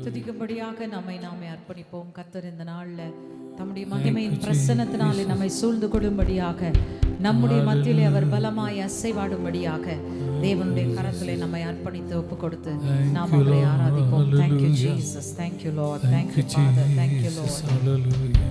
துதிக்கும்படியாக நாமே அர்ப்பணிப்போம். கர்த்தர் இந்த நாள்ல தம்முடைய மகிமையின் பிரசன்னத்தினாலே நம்மை சூழ்ந்து கொள்ளும்படியாக, நம்முடைய மத்தியிலே அவர் பலமாய் அசைவாடும்படியாக தேவனுடைய கரத்திலே நம்மை அர்ப்பணித்து ஒப்பு கொடுத்து நாம் அவரை ஆராதிப்போம். Thank you Jesus, thank you Lord, thank you Father, thank you Lord. Hallelujah.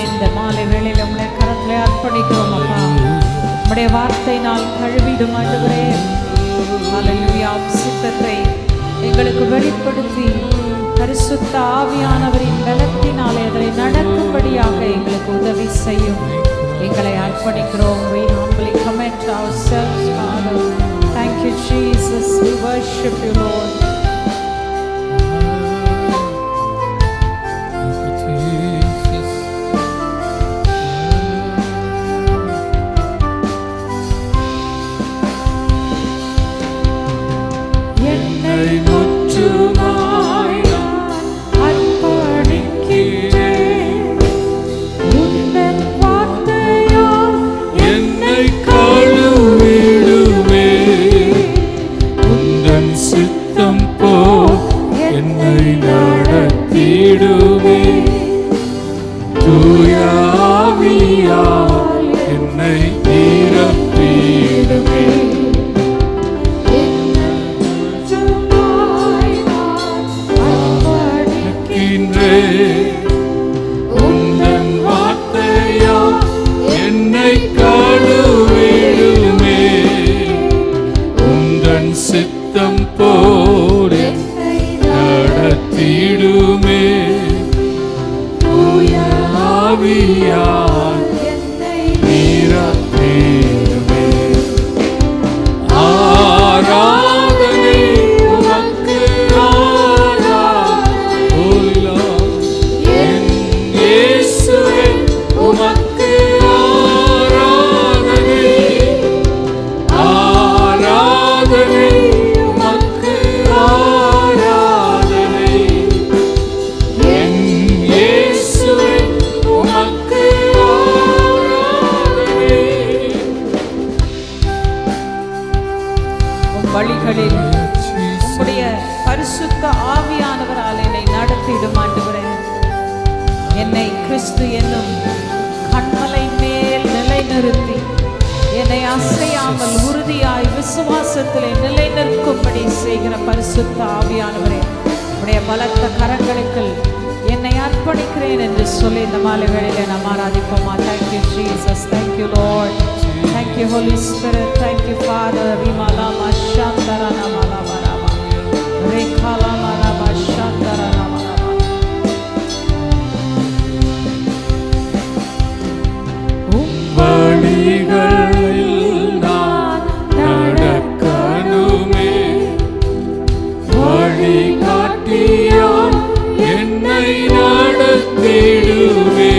இந்த மாலை வேளையில உம்முடைய கரத்திலே அர்ப்பணிக்கிறோம் அப்பா. உம்முடைய வார்த்தையினால் கழுவிடும் ஆண்டவரே. ஹல்லேலூயா. சித்தத்தை எங்களுக்கு வெளிப்படுத்தி பரிசுத்த ஆவியானவரின் பலத்தினாலே அதை நடக்கும்படியாக எங்களுக்கு உதவி செய்யும். எங்களை அர்ப்பணிக்கிறோம். We humbly commit ourselves, Father. Thank you Jesus. We worship you Lord. வழிகளில் உம்முடைய பரிசுத்த ஆவியானவரால் என்னை நடத்திடும் ஆண்டவரே. என்னை கிறிஸ்து என்னும் கண்மலை மேல் நிலைநிறுத்தி என்னை அசையாமல் உறுதியாய் விசுவாசத்திலே நிலை நிற்கும்படி செய்கிற பரிசுத்த ஆவியானவரே, உம்முடைய பலத்த கரங்களுக்கு என்னை அர்ப்பணிக்கிறேன் என்று சொல்லி இந்த மாலை வேளையிலே நாம் ஆராதிப்போமா. Thank you Jesus, thank you Lord, thank you Holy Spirit, thank you Father. Rimalama Shandarana Malabarama Rekhalama Rama Shandarana Malama. வழிகளில் நான் நடக்கணுமே, வழி காட்டியால் என்னை நடத்திடுவே,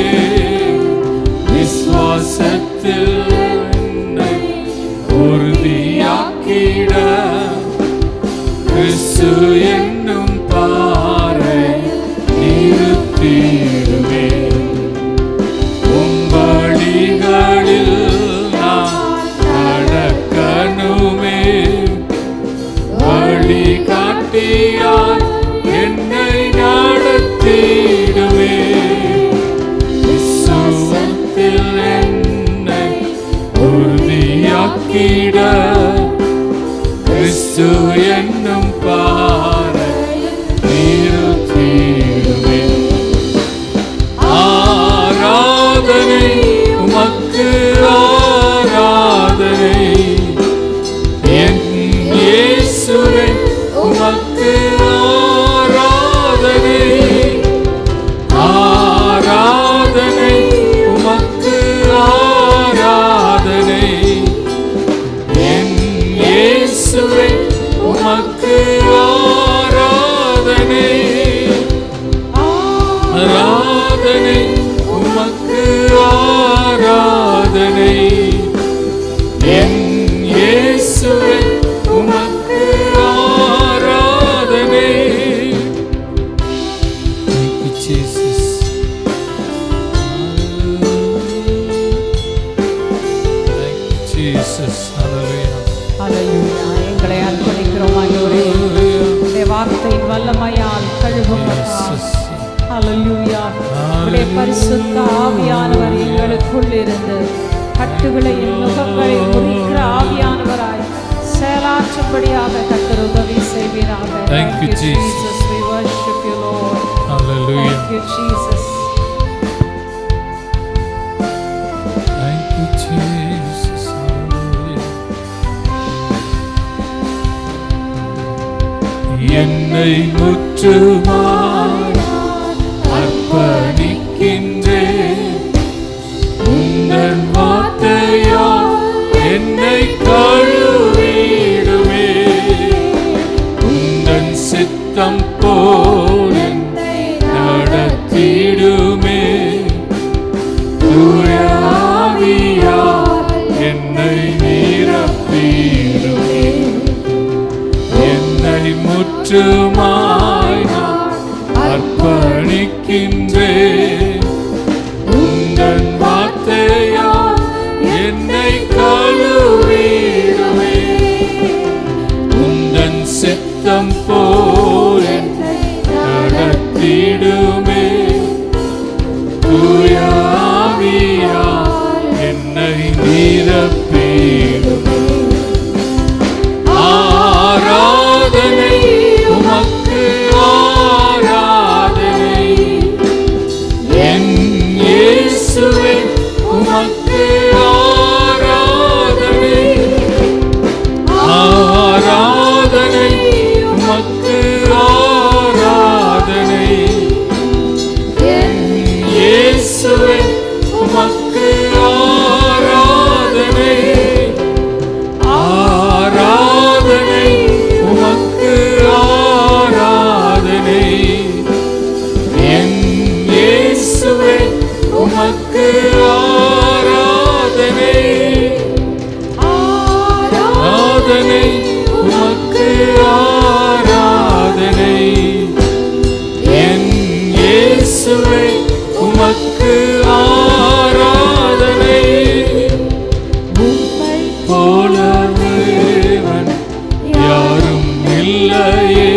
விசுவாசத்தில் என்னை உறுதியாக்கிட கிறிஸ்து என்னும் பாறை நிறுத்திடுவே. வழிகளில் நான் நடக்கணுமே, வழி வழி காட்டியாய் என்னை நடத்திடுமே. விசுவாசத்தில் என்னை உறுதியாக்கிட கிறிஸ்து என்னும் பாறை நிறுத்திடுமே. ஆராதனை உமக்கு ஆராதனை என் இயேசுவே உமக்கு ஆராதனை. ஆராதனை உமக்கு ஆராதனை என் இயேசுவே உமக்கு ஆராதனை. ஆராதனை உமக்கு ஆராதனை என் இயேசுவே உமக்கு ஆராதனை. Thank you, Jesus. Thank you, Jesus. Hallelujah. ஹல்லேலூயா. எங்களை அர்ப்பணிக்கிறோம் ஆண்டவரே. உம்முடைய வார்த்தையின் வல்லமையால் கழுவும் அப்பா. ஹல்லேலூயா. உம்முடைய பரிசுத்த ஆவியானவர் எங்களுக்குள் இருந்து கட்டுகளையும் நுகங்களையும் முறிக்கிற ஆவியானவராய் செயலாற்றும்படியாக கர்த்தர் உதவி செய்வீராக. Thank you, Jesus. We worship you, Lord. Hallelujah. Thank you, Jesus. Thank you, Jesus. Hallelujah. என்னை முற்றுமாய் அர்ப்பணிக்கின்றேன். உந்தன் வார்த்தையால் என்னை கழுவிடுமே. உந்தன் சித்தம் போல் என்னை நடத்திடுமே. தூய ஆவியால் என்னை நிரப்பிடுமே. என்னை முற்றுமாய் நான் அர்ப்பணிக்கின்றேன். உந்தன் வார்த்தையால் என்னை கழுவிடுமே. உந்தன் சித்தம் போல் என்னை நடத்திடுமே. தூய ஆவியால் என்னை நிரப்பிடுமே. ஆராதனை உமக்கு ஆராதனை என் இயேசுவே உமக்கு ஆராதனை. ஆராதனை உமக்கு ஆராதனை என் இயேசுவே உமக்கு ஆராதனை. ஆராதனை உமக்கு ஆராதனை என் இயேசுவே உமக்கு ஆராதனை. ஆராதனை உமக்கு ஆராதனை என் இயேசுவே உமக்கு ஆராதனை. உம்மை போல தேவன் யாரும் இல்லையே.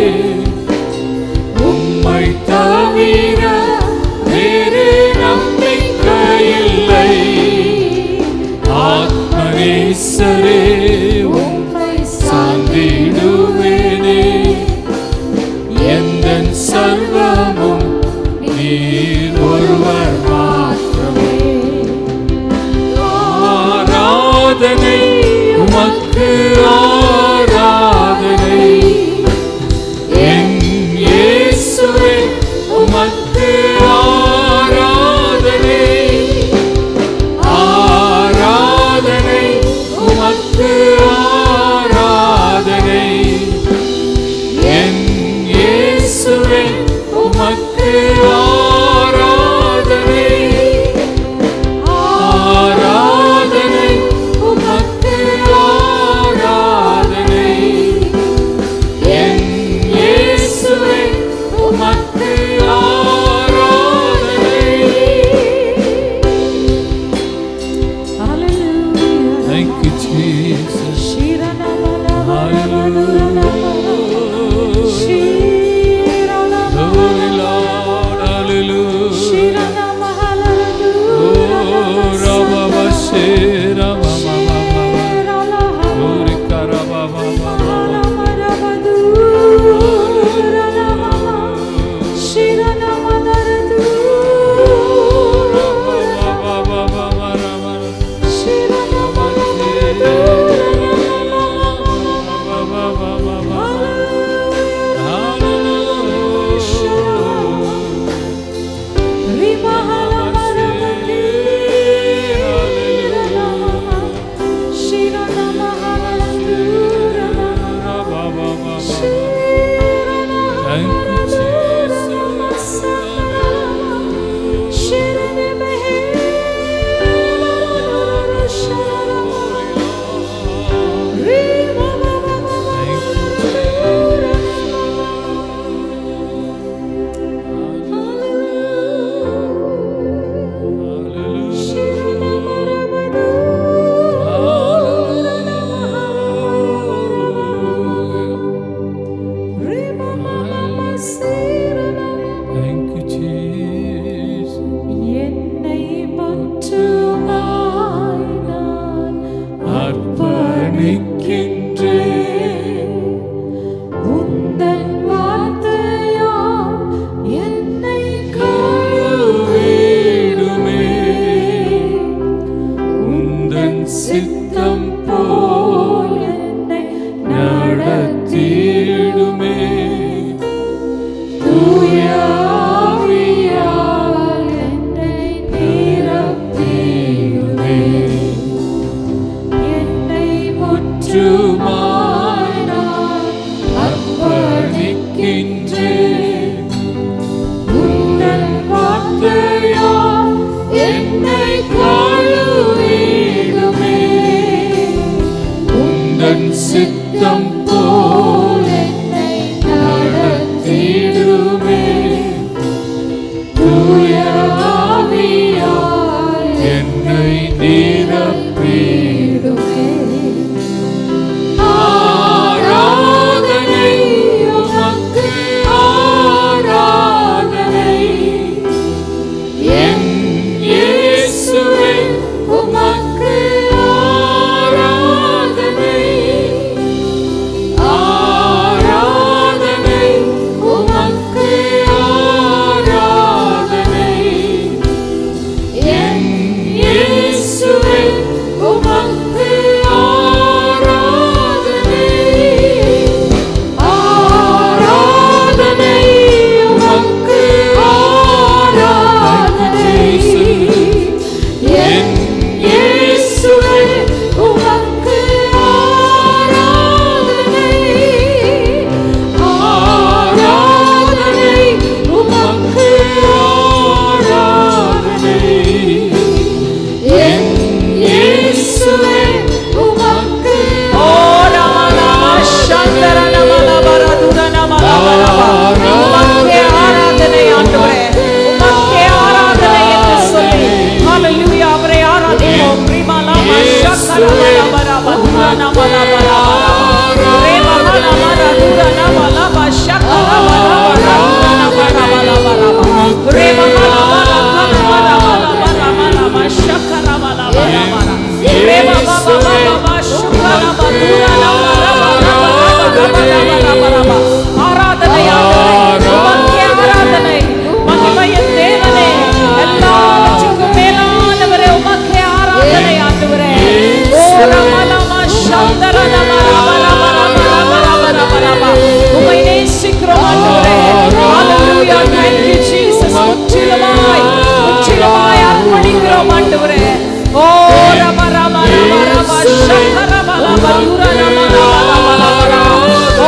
உம்மை தவிர வேறு நம்பிக்கை இல்லை. ஆத்மநேசரே உம்மை சார்ந்திடுவேனே. எந்தன் சர்வமும் நீர் ஒருவர் மாத்திரமே. ஆராதனை உமக்கு ஆராதனை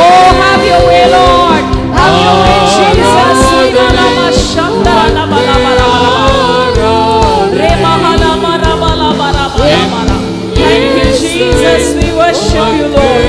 Oh, have your way, Lord. Have your way, Jesus. Thank you, Jesus. We worship you, Lord.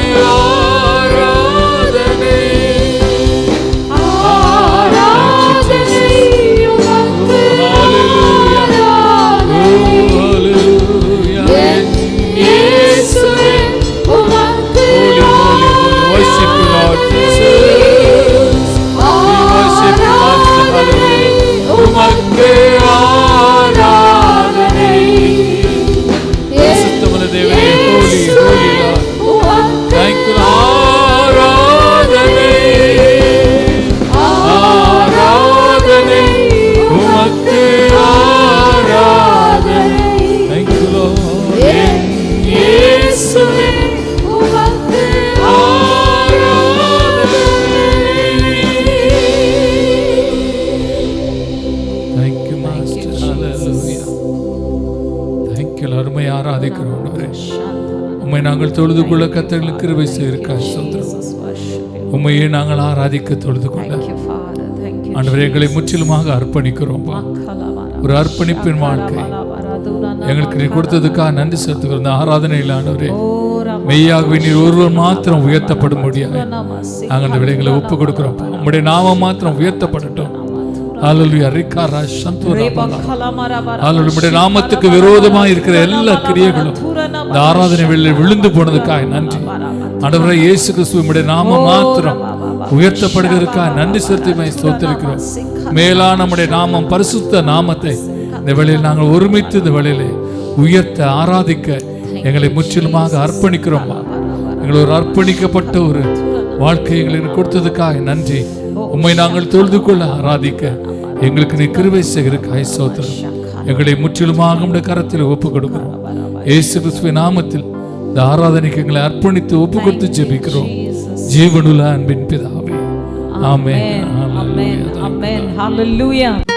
உம்மை நாங்கள் தொழுது கொள்ள கர்த்தர்களுக்கு கிருபை செய்திருக்காய் ஸ்தோத்திரம். உம்மையே நாங்கள் ஆராதிக்க தொழுது கொள்ள ஆண்டவரே எங்களை முற்றிலுமாக அர்ப்பணிக்கிறோம். ஒரு அர்ப்பணிப்பின் வாழ்க்கை எங்களுக்கு நீ கொடுத்ததுக்காக நன்றி செலுத்துகிறோம். இந்த ஆராதனையில் ஆண்டவரே மெய்யாகவே நீர் ஒருவர் மாத்திரம் உயர்த்தப்பட முடியாது. நாங்கள் அந்த விடைகளை ஒப்பு கொடுக்கிறோம். உம்முடைய நாமம் மாத்திரம் உயர்த்தப்படட்டும். நாமத்துக்கு விரோதமாக இருக்கிற எல்லா கிரியைகளும் இந்த ஆராதனை வேளையில் விழுந்து போனதுக்காக நன்றி. ஆண்டவரே இயேசு கிறிஸ்துவின் நாமம் மாத்திரம் உயர்த்தப்படுவதற்காக நன்றி செலுத்தி ஸ்தோத்திரிக்கிறோம். மேலான நம்முடைய நாமம் பரிசுத்த நாமத்தை இந்த வேளையில் நாங்கள் ஒருமித்து இந்த வேளையிலே உயர்த்த ஆராதிக்க எங்களை முற்றிலுமாக அர்ப்பணிக்கிறோம். எங்களை ஒரு அர்ப்பணிக்கப்பட்ட ஒரு வாழ்க்கை எங்களுக்கு கொடுத்ததுக்காக நன்றி. உம்மை நாங்கள் தொழுது கொள்ள ஆராதிக்க எங்களுக்கு நீ கிருபை செய்கிறதுக்காக ஸ்தோத்திரம். எங்களை முற்றிலுமாக உம்முடைய கரத்தில் ஒப்பு கொடுக்கிறோம். இயேசு கிறிஸ்துவின் நாமத்தில் இந்த ஆராதனைக்கு எங்களை அர்ப்பணித்து ஒப்பு கொடுத்து ஜெபிக்கிறோம். ஜீவனுள்ள அன்பின் பிதாவே, ஆமென். Hallelujah.